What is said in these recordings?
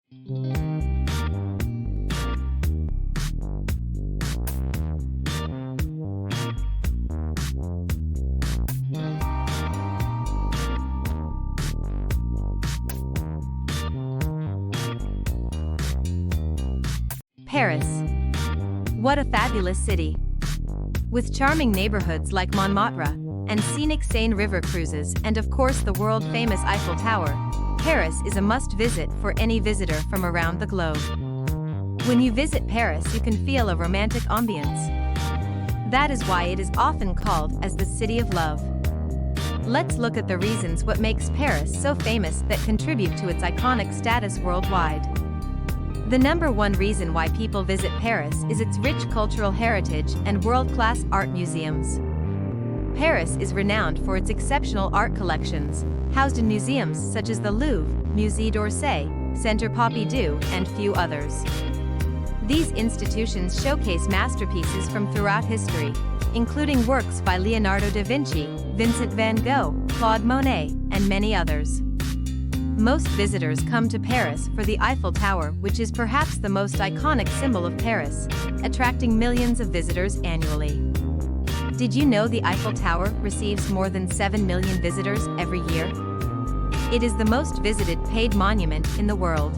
Paris. What a fabulous city! With charming neighborhoods like Montmartre, and scenic Seine River cruises, and of course the world-famous Eiffel Tower, Paris is a must-visit for any visitor from around the globe. When you visit Paris, you can feel a romantic ambience. That is why it is often called as the City of Love. Let's look at the reasons what makes Paris so famous that contribute to its iconic status worldwide. The number one reason why people visit Paris is its rich cultural heritage and world-class art museums. Paris is renowned for its exceptional art collections, housed in museums such as the Louvre, Musée d'Orsay, Centre Pompidou, and few others. These institutions showcase masterpieces from throughout history, including works by Leonardo da Vinci, Vincent van Gogh, Claude Monet, and many others. Most visitors come to Paris for the Eiffel Tower, which is perhaps the most iconic symbol of Paris, attracting millions of visitors annually. Did you know the Eiffel Tower receives more than 7 million visitors every year? It is the most visited paid monument in the world.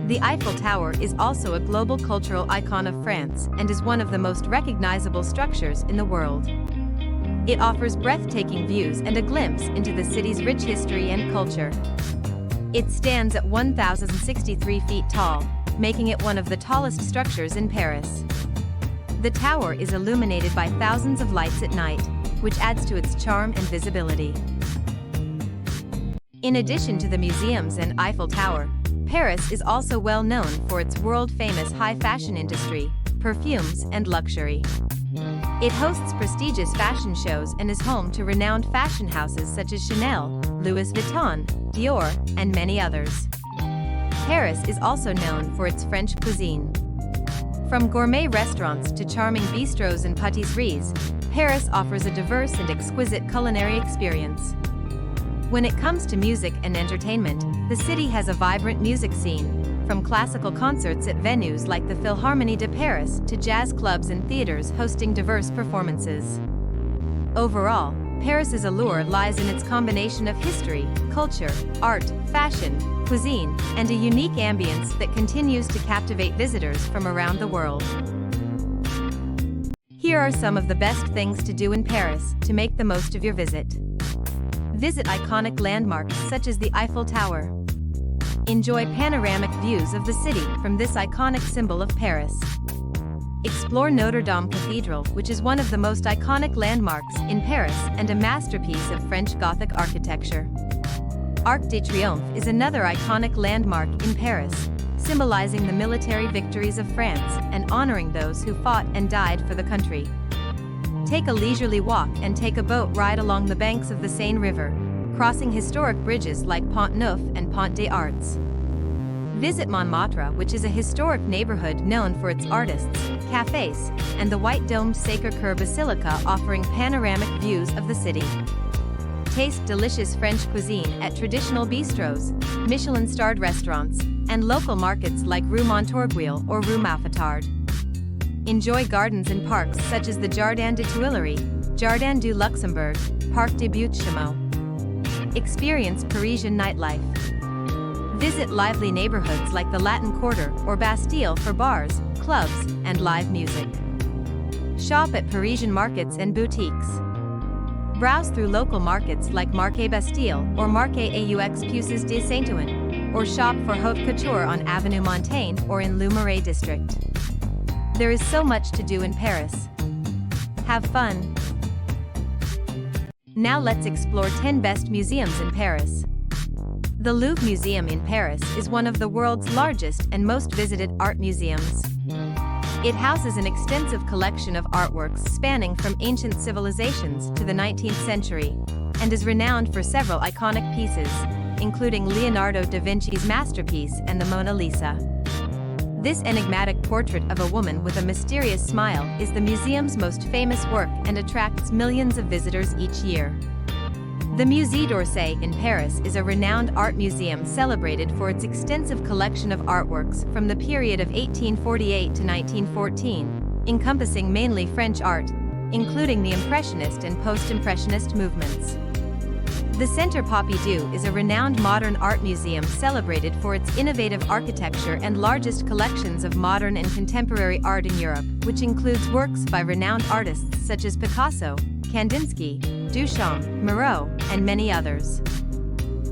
The Eiffel Tower is also a global cultural icon of France and is one of the most recognizable structures in the world. It offers breathtaking views and a glimpse into the city's rich history and culture. It stands at 1,063 feet tall, making it one of the tallest structures in Paris. The tower is illuminated by thousands of lights at night, which adds to its charm and visibility. In addition to the museums and Eiffel Tower, Paris is also well known for its world-famous high fashion industry, perfumes, and luxury. It hosts prestigious fashion shows and is home to renowned fashion houses such as Chanel, Louis Vuitton, Dior, and many others. Paris is also known for its French cuisine. From gourmet restaurants to charming bistros and pâtisseries, Paris offers a diverse and exquisite culinary experience. When it comes to music and entertainment, the city has a vibrant music scene, from classical concerts at venues like the Philharmonie de Paris to jazz clubs and theaters hosting diverse performances. Overall, Paris's allure lies in its combination of history, culture, art, fashion, cuisine, and a unique ambience that continues to captivate visitors from around the world. Here are some of the best things to do in Paris to make the most of your visit. Visit iconic landmarks such as the Eiffel Tower. Enjoy panoramic views of the city from this iconic symbol of Paris. Explore Notre Dame Cathedral, which is one of the most iconic landmarks in Paris and a masterpiece of French Gothic architecture. Arc de Triomphe is another iconic landmark in Paris, symbolizing the military victories of France and honoring those who fought and died for the country. Take a leisurely walk and take a boat ride along the banks of the Seine River, crossing historic bridges like Pont Neuf and Pont des Arts. Visit Montmartre, which is a historic neighborhood known for its artists, cafes, and the white-domed Sacré-Cœur Basilica offering panoramic views of the city. Taste delicious French cuisine at traditional bistros, Michelin-starred restaurants, and local markets like Rue Montorgueil or Rue Mouffetard. Enjoy gardens and parks such as the Jardin des Tuileries, Jardin du Luxembourg, Parc des Buttes-Chaumont. Experience Parisian nightlife. Visit lively neighborhoods like the Latin Quarter or Bastille for bars, clubs, and live music. Shop at Parisian markets and boutiques. Browse through local markets like Marché Bastille or Marché aux Puces de Saint-Ouen, or shop for haute couture on Avenue Montaigne or in Le Marais district. There is so much to do in Paris. Have fun! Now let's explore 10 best museums in Paris. The Louvre Museum in Paris is one of the world's largest and most visited art museums. It houses an extensive collection of artworks spanning from ancient civilizations to the 19th century, and is renowned for several iconic pieces, including Leonardo da Vinci's masterpiece and the Mona Lisa. This enigmatic portrait of a woman with a mysterious smile is the museum's most famous work and attracts millions of visitors each year. The Musée d'Orsay in Paris is a renowned art museum celebrated for its extensive collection of artworks from the period of 1848 to 1914, encompassing mainly French art, including the Impressionist and Post-Impressionist movements. The Centre Pompidou is a renowned modern art museum celebrated for its innovative architecture and largest collections of modern and contemporary art in Europe, which includes works by renowned artists such as Picasso, Kandinsky, Duchamp, Moreau, and many others.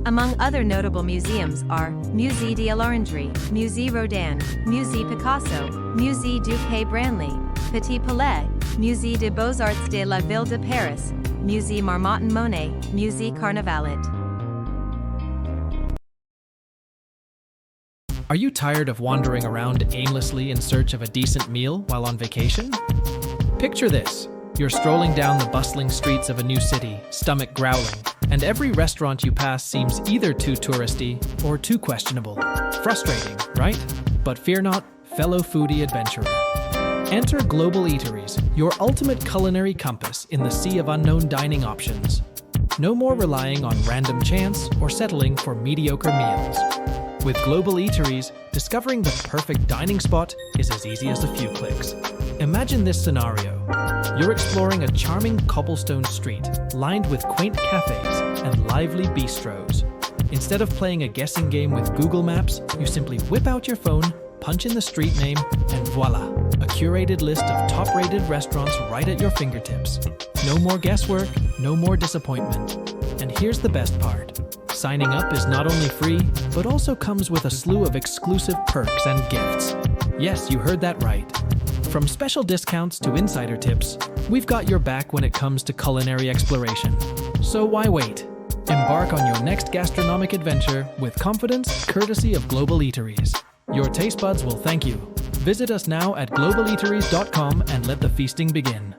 Among other notable museums are Musée de l'Orangerie, Musée Rodin, Musée Picasso, Musée du Quai Branly, Petit Palais, Musée des Beaux-Arts de la Ville de Paris, Musée Marmottan Monet, Musée Carnavalet. Are you tired of wandering around aimlessly in search of a decent meal while on vacation? Picture this. You're strolling down the bustling streets of a new city, stomach growling, and every restaurant you pass seems either too touristy or too questionable. Frustrating, right? But fear not, fellow foodie adventurer. Enter Global Eateries, your ultimate culinary compass in the sea of unknown dining options. No more relying on random chance or settling for mediocre meals. With Global Eateries, discovering the perfect dining spot is as easy as a few clicks. Imagine this scenario. You're exploring a charming cobblestone street lined with quaint cafes and lively bistros. Instead of playing a guessing game with Google Maps, you simply whip out your phone, punch in the street name, and voila, a curated list of top-rated restaurants right at your fingertips. No more guesswork, no more disappointment. And here's the best part. Signing up is not only free, but also comes with a slew of exclusive perks and gifts. Yes, you heard that right. From special discounts to insider tips, we've got your back when it comes to culinary exploration. So why wait? Embark on your next gastronomic adventure with confidence, courtesy of Global Eateries. Your taste buds will thank you. Visit us now at globaleateries.com and let the feasting begin.